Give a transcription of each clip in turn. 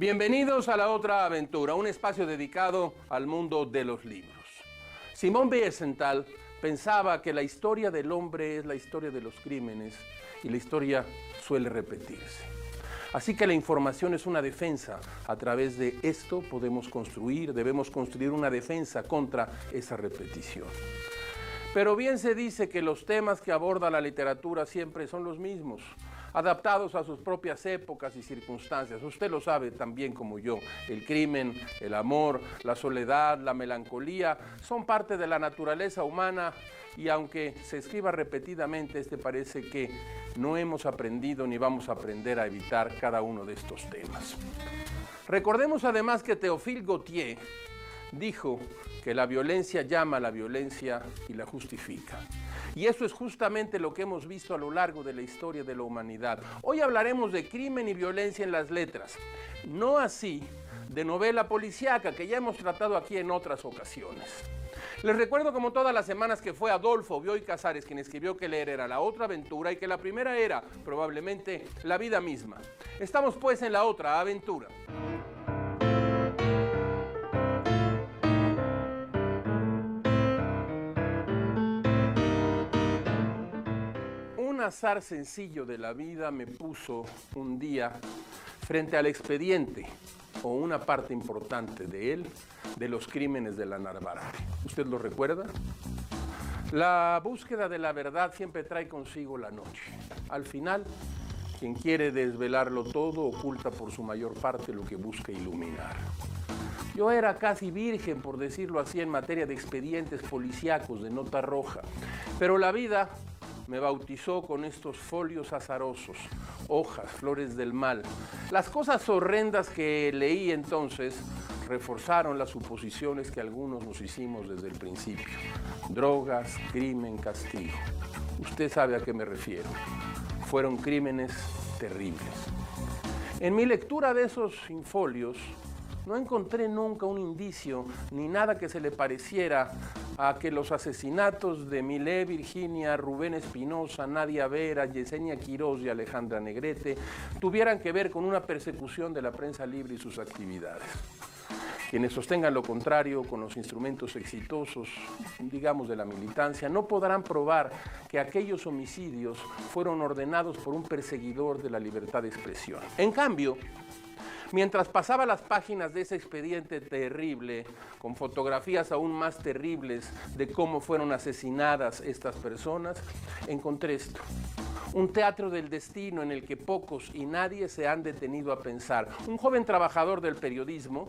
Bienvenidos a La Otra Aventura, un espacio dedicado al mundo de los libros. Simón Wiesenthal pensaba que la historia del hombre es la historia de los crímenes y la historia suele repetirse. Así que la información es una defensa. A través de esto debemos construir una defensa contra esa repetición. Pero bien se dice que los temas que aborda la literatura siempre son los mismos, adaptados a sus propias épocas y circunstancias. Usted lo sabe tan bien como yo. El crimen, el amor, la soledad, la melancolía son parte de la naturaleza humana y aunque se escriba repetidamente, parece que no hemos aprendido ni vamos a aprender a evitar cada uno de estos temas. Recordemos además que Théophile Gautier dijo que la violencia llama a la violencia y la justifica. Y eso es justamente lo que hemos visto a lo largo de la historia de la humanidad. Hoy hablaremos de crimen y violencia en las letras, no así de novela policíaca, que ya hemos tratado aquí en otras ocasiones. Les recuerdo como todas las semanas que fue Adolfo Bioy Casares quien escribió que leer era la otra aventura y que la primera era probablemente la vida misma. Estamos pues en la otra aventura. Un azar sencillo de la vida me puso un día frente al expediente o una parte importante de él, de los crímenes de la Narvarte. ¿Usted lo recuerda? La búsqueda de la verdad siempre trae consigo la noche. Al final, quien quiere desvelarlo todo oculta por su mayor parte lo que busca iluminar. Yo era casi virgen, por decirlo así, en materia de expedientes policíacos de nota roja, pero la vida me bautizó con estos folios azarosos, hojas, flores del mal. Las cosas horrendas que leí entonces reforzaron las suposiciones que algunos nos hicimos desde el principio. Drogas, crimen, castigo. Usted sabe a qué me refiero. Fueron crímenes terribles. En mi lectura de esos infolios, no encontré nunca un indicio ni nada que se le pareciera a que los asesinatos de Milé Virginia, Rubén Espinosa, Nadia Vera, Yesenia Quirós y Alejandra Negrete tuvieran que ver con una persecución de la prensa libre y sus actividades. Quienes sostengan lo contrario con los instrumentos exitosos, digamos, de la militancia, no podrán probar que aquellos homicidios fueron ordenados por un perseguidor de la libertad de expresión. En cambio, mientras pasaba las páginas de ese expediente terrible, con fotografías aún más terribles de cómo fueron asesinadas estas personas, encontré esto. Un teatro del destino en el que pocos y nadie se han detenido a pensar. Un joven trabajador del periodismo,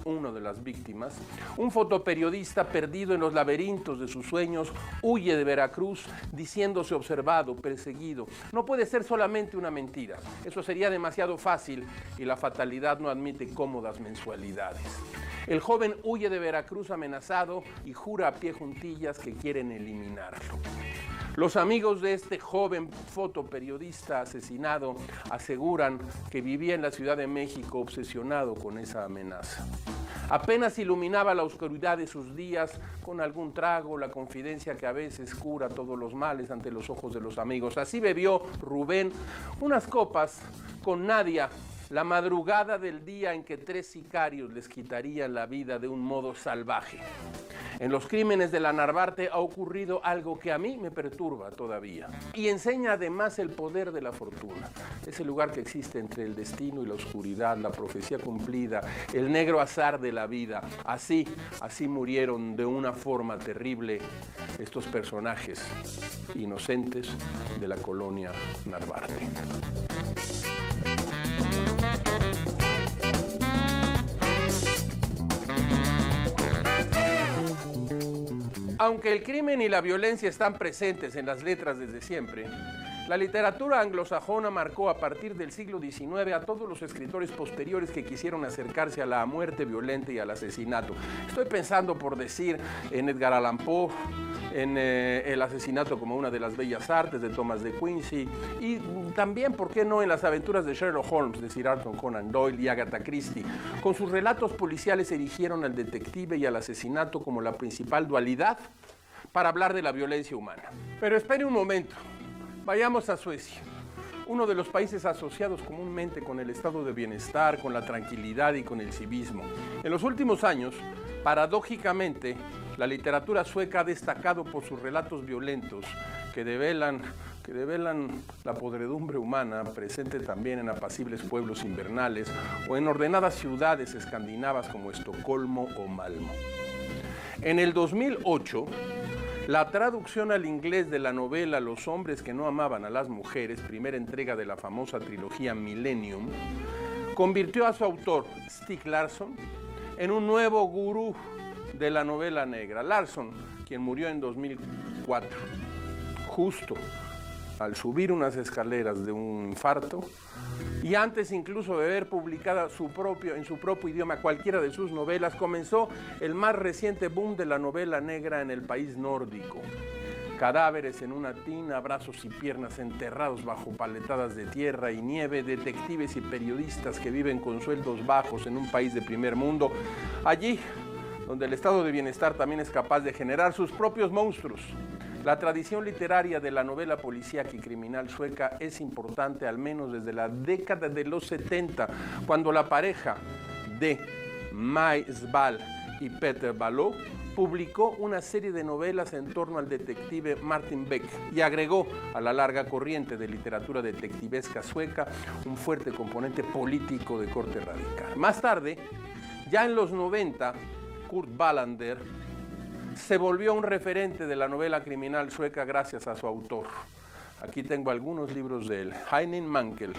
uno de las víctimas, un fotoperiodista perdido en los laberintos de sus sueños, huye de Veracruz diciéndose observado, perseguido. No puede ser solamente una mentira. Eso sería demasiado fácil y la fatalidad no admite cómodas mensualidades. El joven huye de Veracruz amenazado y jura a pie juntillas que quieren eliminarlo. Los amigos de este joven fotoperiodista asesinado aseguran que vivía en la Ciudad de México obsesionado con esa amenaza. Apenas iluminaba la oscuridad de sus días con algún trago, la confidencia que a veces cura todos los males ante los ojos de los amigos. Así bebió Rubén unas copas con Nadia, la madrugada del día en que 3 sicarios les quitarían la vida de un modo salvaje. En los crímenes de la Narvarte ha ocurrido algo que a mí me perturba todavía y enseña además el poder de la fortuna, ese lugar que existe entre el destino y la oscuridad, la profecía cumplida, el negro azar de la vida. Así murieron de una forma terrible estos personajes inocentes de la colonia Narvarte. Aunque el crimen y la violencia están presentes en las letras desde siempre, la literatura anglosajona marcó a partir del siglo XIX a todos los escritores posteriores que quisieron acercarse a la muerte violenta y al asesinato. Estoy pensando, por decir, en Edgar Allan Poe, en el asesinato como una de las bellas artes de Thomas de Quincy y también, ¿por qué no?, en las aventuras de Sherlock Holmes de Sir Arthur Conan Doyle y Agatha Christie. Con sus relatos policiales erigieron al detective y al asesinato como la principal dualidad para hablar de la violencia humana. Pero espere un momento, vayamos a Suecia. uno de los países asociados comúnmente con el estado de bienestar, con la tranquilidad y con el civismo. En los últimos años, paradójicamente, la literatura sueca ha destacado por sus relatos violentos que develan la podredumbre humana presente también en apacibles pueblos invernales o en ordenadas ciudades escandinavas como Estocolmo o Malmö. En el 2008, la traducción al inglés de la novela Los hombres que no amaban a las mujeres, primera entrega de la famosa trilogía Millennium, convirtió a su autor, Stieg Larsson, en un nuevo gurú de la novela negra. Larsson, quien murió en 2004, justo al subir unas escaleras de un infarto, y antes incluso de haber publicado en su propio idioma cualquiera de sus novelas, comenzó el más reciente boom de la novela negra en el país nórdico. Cadáveres en una tina, brazos y piernas enterrados bajo paletadas de tierra y nieve, detectives y periodistas que viven con sueldos bajos en un país de primer mundo, allí donde el estado de bienestar también es capaz de generar sus propios monstruos. La tradición literaria de la novela policíaca y criminal sueca es importante al menos desde la década de los 70, cuando la pareja de Maj Sval y Peter Baloo publicó una serie de novelas en torno al detective Martin Beck y agregó a la larga corriente de literatura detectivesca sueca un fuerte componente político de corte radical. Más tarde, ya en los 90, Kurt Wallander se volvió un referente de la novela criminal sueca gracias a su autor. Aquí tengo algunos libros de él. Henning Mankell.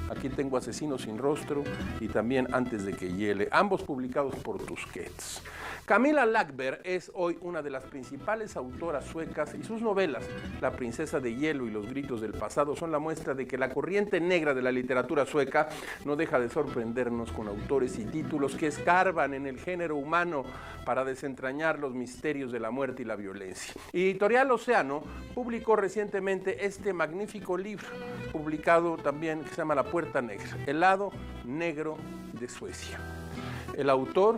Aquí tengo Asesino sin rostro y también Antes de que hiele, ambos publicados por Tusquets. Camilla Läckberg es hoy una de las principales autoras suecas y sus novelas, La princesa de hielo y Los gritos del pasado, son la muestra de que la corriente negra de la literatura sueca no deja de sorprendernos con autores y títulos que escarban en el género humano para desentrañar los misterios de la muerte y la violencia. Editorial Océano publicó recientemente este magnífico libro, publicado también, que se llama La puerta negra, el lado negro de Suecia. El autor,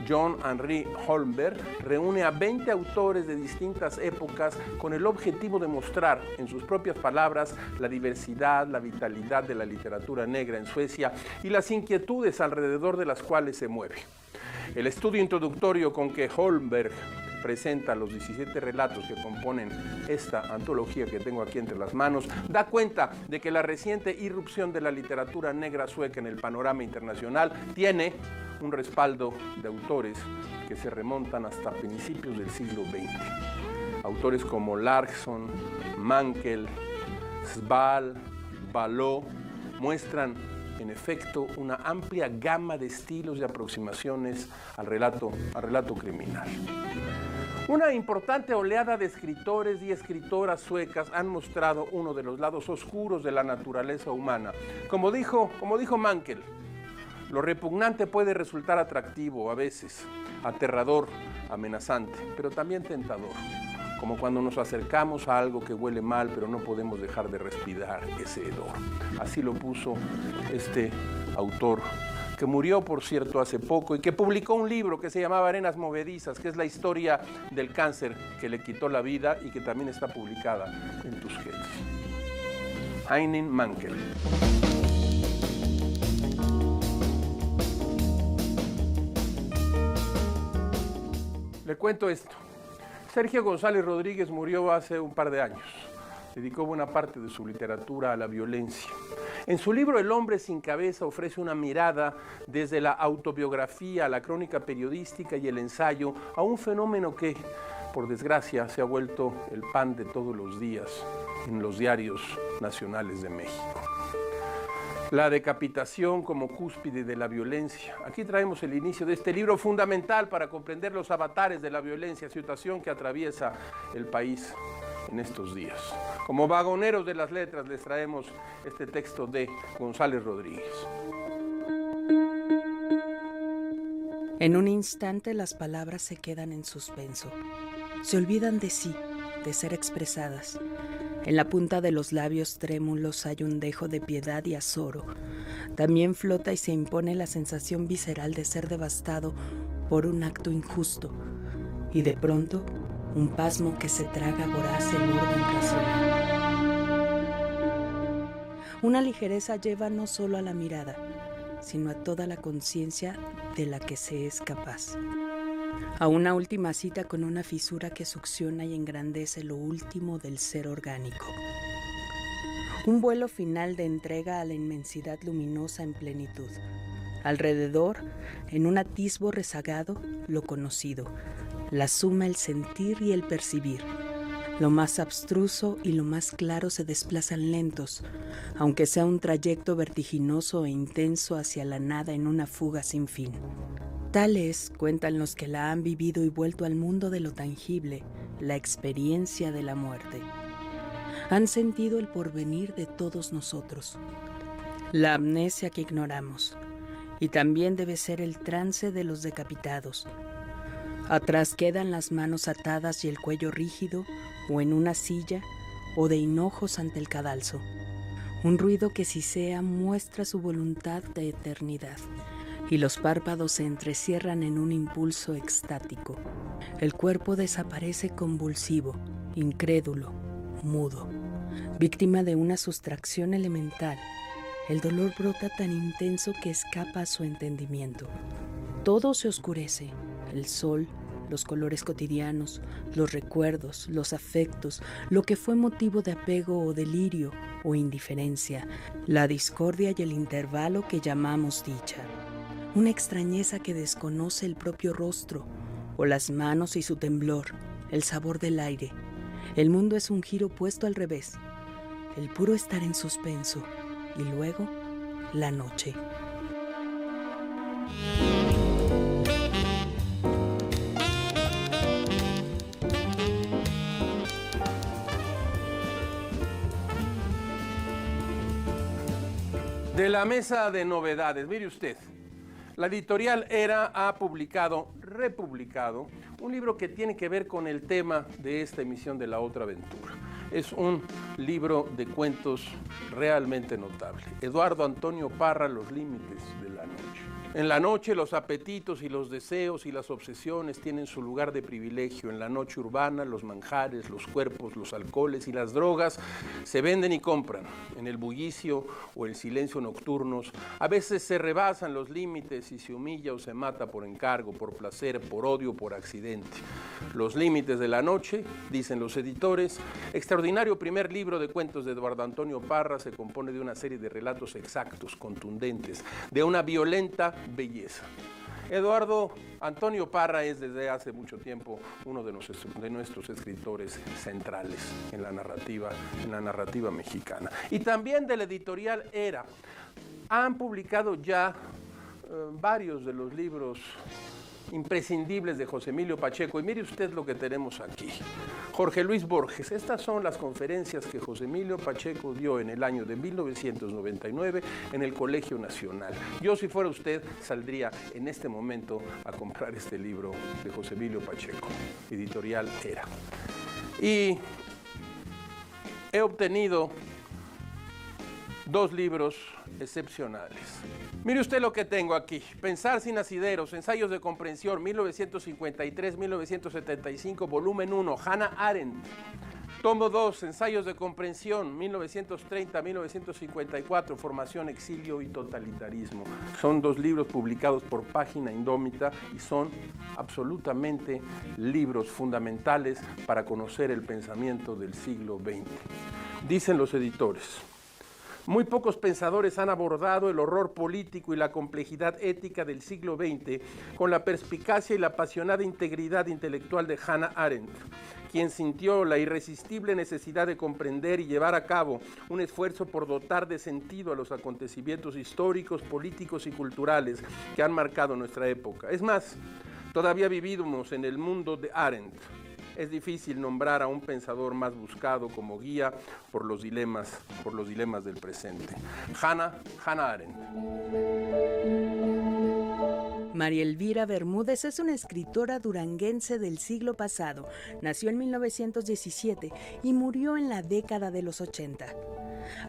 John Henry Holmberg, reúne a 20 autores de distintas épocas con el objetivo de mostrar, en sus propias palabras, la diversidad, la vitalidad de la literatura negra en Suecia y las inquietudes alrededor de las cuales se mueve. El estudio introductorio con que Holmberg presenta los 17 relatos que componen esta antología que tengo aquí entre las manos, da cuenta de que la reciente irrupción de la literatura negra sueca en el panorama internacional tiene un respaldo de autores que se remontan hasta principios del siglo XX. Autores como Larsson, Mankell, Sval, Baloo muestran en efecto una amplia gama de estilos y aproximaciones al relato criminal. Una importante oleada de escritores y escritoras suecas han mostrado uno de los lados oscuros de la naturaleza humana. Como dijo Mankell, lo repugnante puede resultar atractivo a veces, aterrador, amenazante, pero también tentador. Como cuando nos acercamos a algo que huele mal, pero no podemos dejar de respirar ese hedor. Así lo puso este autor, que murió, por cierto, hace poco y que publicó un libro que se llamaba Arenas Movedizas, que es la historia del cáncer que le quitó la vida y que también está publicada en Tusquets. Henning Mankell. Le cuento esto. Sergio González Rodríguez murió hace un par de años. Dedicó buena parte de su literatura a la violencia. En su libro El hombre sin cabeza ofrece una mirada desde la autobiografía a la crónica periodística y el ensayo a un fenómeno que, por desgracia, se ha vuelto el pan de todos los días en los diarios nacionales de México. La decapitación como cúspide de la violencia. Aquí traemos el inicio de este libro fundamental para comprender los avatares de la violencia, situación que atraviesa el país en estos días. Como vagoneros de las letras les traemos este texto de González Rodríguez. En un instante las palabras se quedan en suspenso. Se olvidan de sí, de ser expresadas. En la punta de los labios trémulos hay un dejo de piedad y azoro. También flota y se impone la sensación visceral de ser devastado por un acto injusto. Y de pronto, un pasmo que se traga voraz el orden racional. Una ligereza lleva no solo a la mirada, sino a toda la conciencia de la que se es capaz. A una última cita con una fisura que succiona y engrandece lo último del ser orgánico. Un vuelo final de entrega a la inmensidad luminosa en plenitud. Alrededor, en un atisbo rezagado, lo conocido, la suma, el sentir y el percibir. Lo más abstruso y lo más claro se desplazan lentos, aunque sea un trayecto vertiginoso e intenso hacia la nada en una fuga sin fin. Tal es, cuentan los que la han vivido y vuelto al mundo de lo tangible, la experiencia de la muerte. Han sentido el porvenir de todos nosotros, la amnesia que ignoramos, y también debe ser el trance de los decapitados. Atrás quedan las manos atadas y el cuello rígido, o en una silla, o de hinojos ante el cadalso. Un ruido que sisea muestra su voluntad de eternidad, y los párpados se entrecierran en un impulso extático. El cuerpo desaparece convulsivo, incrédulo, mudo, víctima de una sustracción elemental. El dolor brota tan intenso que escapa a su entendimiento. Todo se oscurece, el sol, los colores cotidianos, los recuerdos, los afectos, lo que fue motivo de apego o delirio o indiferencia, la discordia y el intervalo que llamamos dicha. Una extrañeza que desconoce el propio rostro, o las manos y su temblor, el sabor del aire. El mundo es un giro puesto al revés, el puro estar en suspenso, y luego la noche. De la mesa de novedades, mire usted, la editorial Era ha republicado, un libro que tiene que ver con el tema de esta emisión de La Otra Aventura. Es un libro de cuentos realmente notable. Eduardo Antonio Parra, Los límites de la noche. En la noche los apetitos y los deseos y las obsesiones tienen su lugar de privilegio. En la noche urbana los manjares, los cuerpos, los alcoholes y las drogas se venden y compran. En el bullicio o el silencio nocturnos a veces se rebasan los límites y se humilla o se mata por encargo, por placer, por odio, por accidente. Los límites de la noche, dicen los editores, extraordinario primer libro de cuentos de Eduardo Antonio Parra, se compone de una serie de relatos exactos, contundentes, de una violenta belleza. Eduardo Antonio Parra es desde hace mucho tiempo uno de nuestros escritores centrales en la narrativa mexicana. Y también de la editorial Era. Han publicado ya varios de los libros imprescindibles de José Emilio Pacheco. Y mire usted lo que tenemos aquí. Jorge Luis Borges. Estas son las conferencias que José Emilio Pacheco dio en el año de 1999 en el Colegio Nacional. Yo, si fuera usted, saldría en este momento a comprar este libro de José Emilio Pacheco, editorial Era. Y he obtenido dos libros excepcionales. Mire usted lo que tengo aquí. Pensar sin asideros, ensayos de comprensión, 1953-1975, volumen 1, Hannah Arendt. Tomo 2, ensayos de comprensión, 1930-1954, formación, exilio y totalitarismo. Son dos libros publicados por Página Indómita y son absolutamente libros fundamentales para conocer el pensamiento del siglo XX. Dicen los editores: muy pocos pensadores han abordado el horror político y la complejidad ética del siglo XX con la perspicacia y la apasionada integridad intelectual de Hannah Arendt, quien sintió la irresistible necesidad de comprender y llevar a cabo un esfuerzo por dotar de sentido a los acontecimientos históricos, políticos y culturales que han marcado nuestra época. Es más, todavía vivimos en el mundo de Arendt. Es difícil nombrar a un pensador más buscado como guía por los dilemas del presente. Hannah Arendt. María Elvira Bermúdez es una escritora duranguense del siglo pasado. Nació en 1917 y murió en la década de los 80.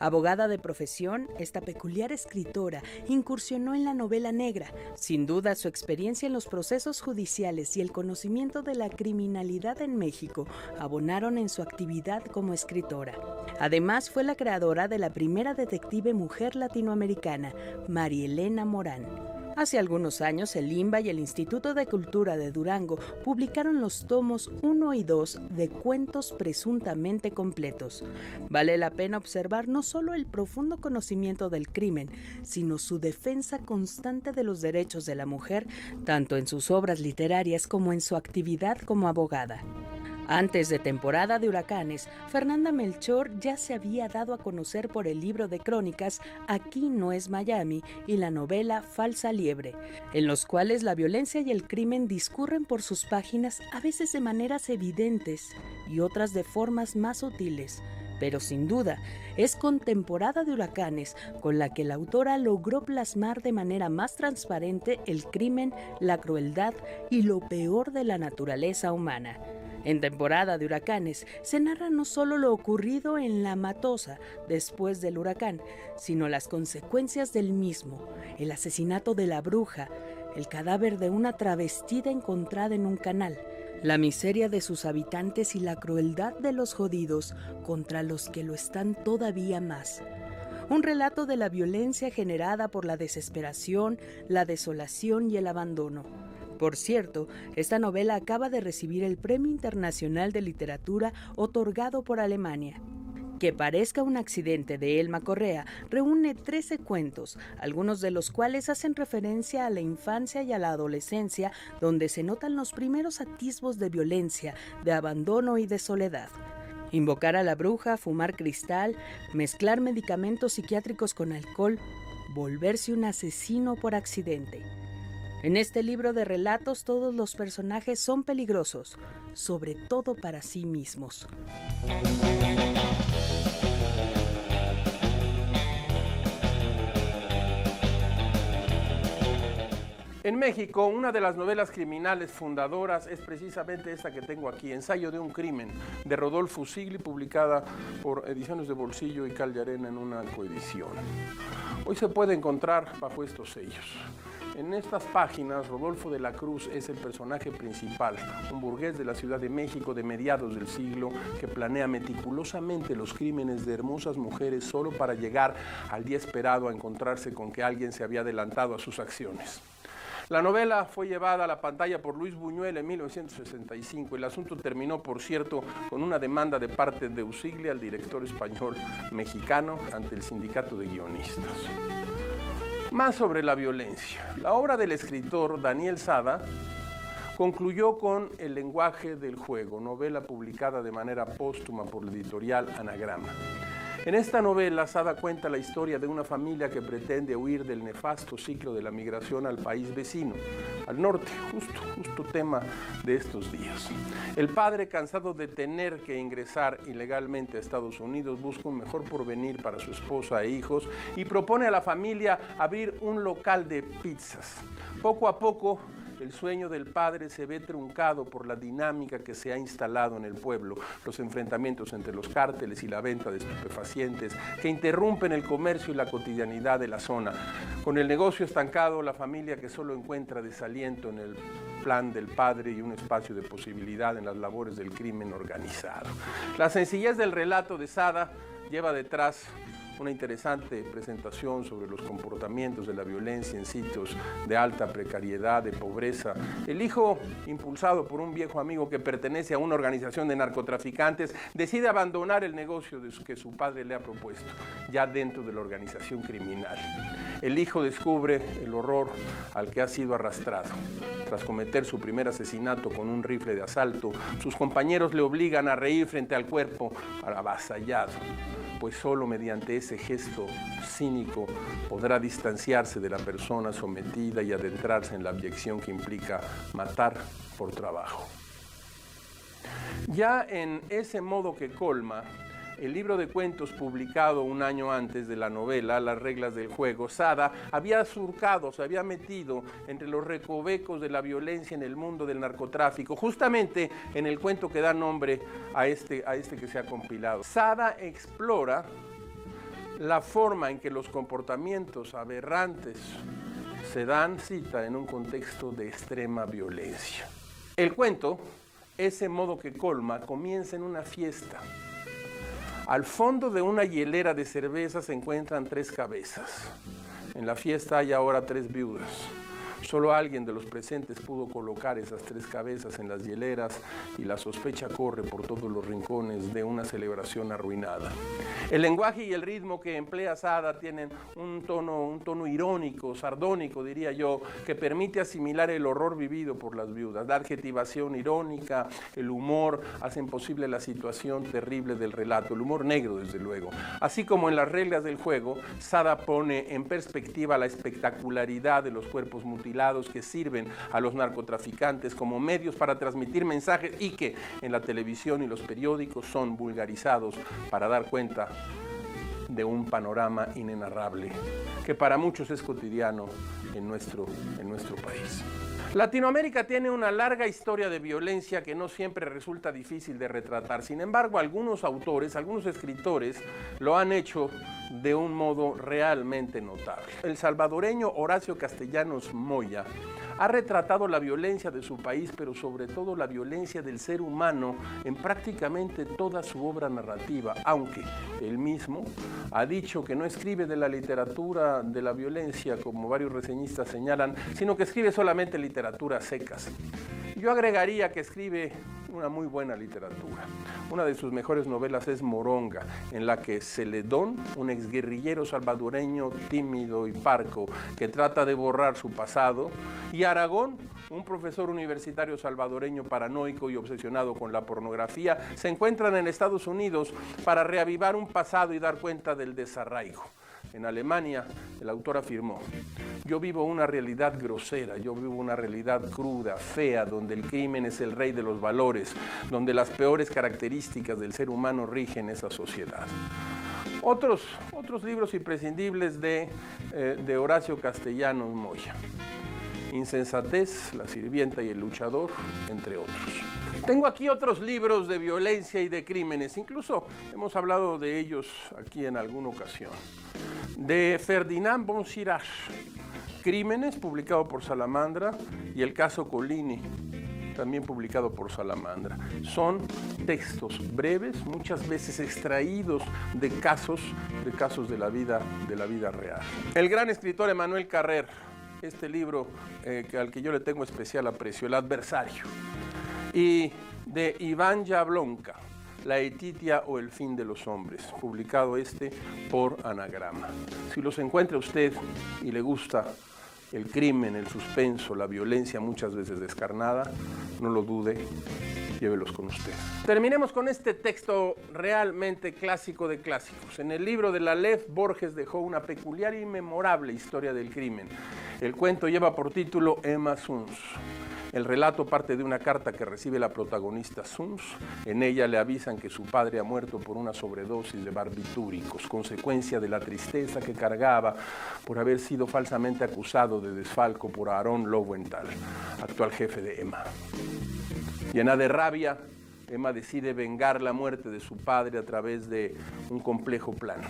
Abogada de profesión, esta peculiar escritora incursionó en la novela negra. Sin duda, su experiencia en los procesos judiciales y el conocimiento de la criminalidad en México abonaron en su actividad como escritora. Además, fue la creadora de la primera detective mujer latinoamericana, María Elena Morán. Hace algunos años, el INBA y el Instituto de Cultura de Durango publicaron los tomos 1 y 2 de cuentos presuntamente completos. Vale la pena observar no solo el profundo conocimiento del crimen, sino su defensa constante de los derechos de la mujer, tanto en sus obras literarias como en su actividad como abogada. Antes de temporada de huracanes, Fernanda Melchor ya se había dado a conocer por el libro de crónicas Aquí no es Miami y la novela Falsa Liebre, en los cuales la violencia y el crimen discurren por sus páginas a veces de maneras evidentes y otras de formas más sutiles. Pero sin duda, es con Temporada de huracanes con la que la autora logró plasmar de manera más transparente el crimen, la crueldad y lo peor de la naturaleza humana. En Temporada de huracanes se narra no solo lo ocurrido en La Matosa después del huracán, sino las consecuencias del mismo, el asesinato de la bruja, el cadáver de una travestida encontrada en un canal, la miseria de sus habitantes y la crueldad de los jodidos contra los que lo están todavía más. Un relato de la violencia generada por la desesperación, la desolación y el abandono. Por cierto, esta novela acaba de recibir el Premio Internacional de Literatura otorgado por Alemania. Que parezca un accidente de Elma Correa reúne 13 cuentos, algunos de los cuales hacen referencia a la infancia y a la adolescencia, donde se notan los primeros atisbos de violencia, de abandono y de soledad. Invocar a la bruja, fumar cristal, mezclar medicamentos psiquiátricos con alcohol, volverse un asesino por accidente. En este libro de relatos todos los personajes son peligrosos, sobre todo para sí mismos. En México, una de las novelas criminales fundadoras es precisamente esta que tengo aquí, Ensayo de un crimen, de Rodolfo Sigli, publicada por Ediciones de Bolsillo y Cal de Arena en una coedición. Hoy se puede encontrar bajo estos sellos. En estas páginas, Rodolfo de la Cruz es el personaje principal, un burgués de la Ciudad de México de mediados del siglo que planea meticulosamente los crímenes de hermosas mujeres solo para llegar al día esperado a encontrarse con que alguien se había adelantado a sus acciones. La novela fue llevada a la pantalla por Luis Buñuel en 1965. El asunto terminó, por cierto, con una demanda de parte de Usigli al director español mexicano ante el sindicato de guionistas. Más sobre la violencia. La obra del escritor Daniel Sada concluyó con El lenguaje del juego, novela publicada de manera póstuma por la editorial Anagrama. En esta novela, Sada cuenta la historia de una familia que pretende huir del nefasto ciclo de la migración al país vecino, al norte, justo tema de estos días. El padre, cansado de tener que ingresar ilegalmente a Estados Unidos, busca un mejor porvenir para su esposa e hijos y propone a la familia abrir un local de pizzas. Poco a poco, el sueño del padre se ve truncado por la dinámica que se ha instalado en el pueblo, los enfrentamientos entre los cárteles y la venta de estupefacientes que interrumpen el comercio y la cotidianidad de la zona. Con el negocio estancado, la familia que solo encuentra desaliento en el plan del padre y un espacio de posibilidad en las labores del crimen organizado. La sencillez del relato de Sada lleva detrás una interesante presentación sobre los comportamientos de la violencia en sitios de alta precariedad, de pobreza. El hijo, impulsado por un viejo amigo que pertenece a una organización de narcotraficantes, decide abandonar el negocio que su padre le ha propuesto, ya dentro de la organización criminal. El hijo descubre el horror al que ha sido arrastrado. Tras cometer su primer asesinato con un rifle de asalto, sus compañeros le obligan a reír frente al cuerpo avasallado, pues solo mediante ese gesto cínico podrá distanciarse de la persona sometida y adentrarse en la abyección que implica matar por trabajo. Ya en Ese modo que colma, el libro de cuentos publicado un año antes de la novela, Las reglas del juego, Sada había surcado, se había metido entre los recovecos de la violencia en el mundo del narcotráfico, justamente en el cuento que da nombre a este que se ha compilado. Sada explora la forma en que los comportamientos aberrantes se dan cita en un contexto de extrema violencia. El cuento, ese modo que colma, comienza en una fiesta. Al fondo de una hielera de cerveza se encuentran 3 cabezas. En la fiesta hay ahora 3 viudas. Solo alguien de los presentes pudo colocar esas 3 cabezas en las hieleras y la sospecha corre por todos los rincones de una celebración arruinada. El lenguaje y el ritmo que emplea Sada tienen un tono irónico, sardónico, diría yo, que permite asimilar el horror vivido por las viudas. La adjetivación irónica, el humor, hacen posible la situación terrible del relato, el humor negro, desde luego. Así como en las reglas del juego, Sada pone en perspectiva la espectacularidad de los cuerpos mutilados que sirven a los narcotraficantes como medios para transmitir mensajes y que en la televisión y los periódicos son vulgarizados para dar cuenta de un panorama inenarrable que para muchos es cotidiano en nuestro país. Latinoamérica tiene una larga historia de violencia que no siempre resulta difícil de retratar. Sin embargo, algunos autores, algunos escritores lo han hecho de un modo realmente notable. El salvadoreño Horacio Castellanos Moya ha retratado la violencia de su país, pero sobre todo la violencia del ser humano en prácticamente toda su obra narrativa, aunque él mismo ha dicho que no escribe de la literatura de la violencia, como varios reseñistas señalan, sino que escribe solamente literatura secas. Yo agregaría que escribe una muy buena literatura. Una de sus mejores novelas es Moronga, en la que Celedón, un exguerrillero salvadoreño tímido y parco que trata de borrar su pasado, y Aragón, un profesor universitario salvadoreño paranoico y obsesionado con la pornografía, se encuentran en Estados Unidos para reavivar un pasado y dar cuenta del desarraigo. En Alemania, el autor afirmó: yo vivo una realidad grosera, yo vivo una realidad cruda, fea, donde el crimen es el rey de los valores, donde las peores características del ser humano rigen esa sociedad. Otros libros imprescindibles de Horacio Castellanos Moya: Insensatez, La sirvienta y el luchador, entre otros. Tengo aquí otros libros de violencia y de crímenes, incluso hemos hablado de ellos aquí en alguna ocasión. De Ferdinand von Schirach, Crímenes, publicado por Salamandra, y El caso Collini, también publicado por Salamandra. Son textos breves, muchas veces extraídos de casos de la vida real. El gran escritor Emmanuel Carrer, este libro al que yo le tengo especial aprecio, El adversario. Y de Iván Jablonka, La Etitia o el fin de los hombres, publicado por Anagrama. Si los encuentra usted y le gusta el crimen, el suspenso, la violencia muchas veces descarnada, no lo dude, llévelos con usted. Terminemos con este texto realmente clásico de clásicos. En el libro de la Lev, Borges dejó una peculiar y memorable historia del crimen. El cuento lleva por título Emma Suns. El relato parte de una carta que recibe la protagonista Suns. En ella le avisan que su padre ha muerto por una sobredosis de barbitúricos, consecuencia de la tristeza que cargaba por haber sido falsamente acusado de desfalco por Aaron Lowenthal, actual jefe de Emma. Llena de rabia, Emma decide vengar la muerte de su padre a través de un complejo plan.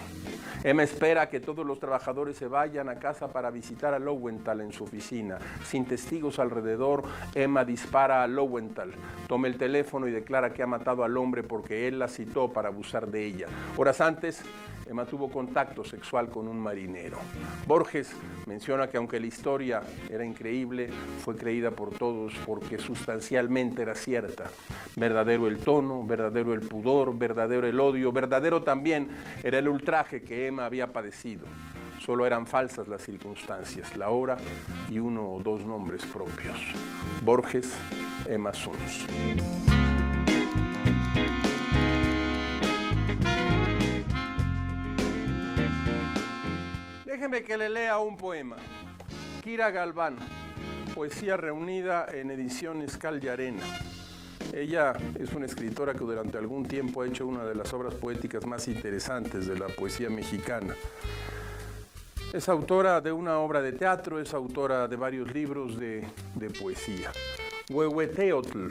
Emma espera que todos los trabajadores se vayan a casa para visitar a Lowenthal en su oficina. Sin testigos alrededor, Emma dispara a Lowenthal, toma el teléfono y declara que ha matado al hombre porque él la citó para abusar de ella. Horas antes, Emma tuvo contacto sexual con un marinero. Borges menciona que aunque la historia era increíble, fue creída por todos porque sustancialmente era cierta. Verdadero el tono, verdadero el pudor, verdadero el odio, verdadero también era el ultraje que Emma había padecido. Solo eran falsas las circunstancias, la hora y 1 o 2 nombres propios. Borges, Emma Suns. Déjeme que le lea un poema. Kira Galván, poesía reunida en Ediciones Cal y Arena. Ella es una escritora que durante algún tiempo ha hecho una de las obras poéticas más interesantes de la poesía mexicana. Es autora de una obra de teatro, es autora de varios libros de poesía. Huehueteotl.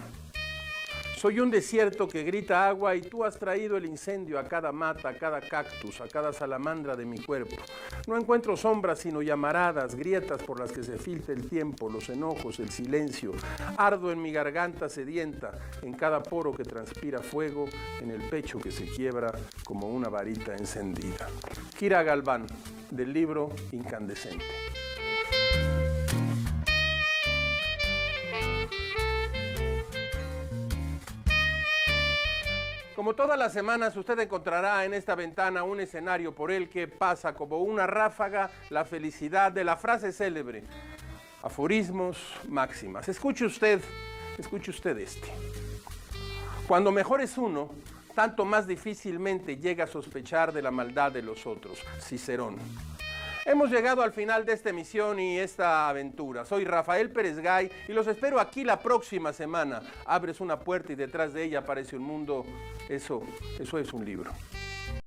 Soy un desierto que grita agua y tú has traído el incendio a cada mata, a cada cactus, a cada salamandra de mi cuerpo. No encuentro sombras sino llamaradas, grietas por las que se filtra el tiempo, los enojos, el silencio. Ardo en mi garganta sedienta, en cada poro que transpira fuego, en el pecho que se quiebra como una varita encendida. Kira Galván, del libro Incandescente. Como todas las semanas, usted encontrará en esta ventana un escenario por el que pasa como una ráfaga la felicidad de la frase célebre. Aforismos, máximas. Escuche usted este. Cuando mejor es uno, tanto más difícilmente llega a sospechar de la maldad de los otros. Cicerón. Hemos llegado al final de esta emisión y esta aventura. Soy Rafael Pérez Gay y los espero aquí la próxima semana. Abres una puerta y detrás de ella aparece un mundo. Eso es un libro.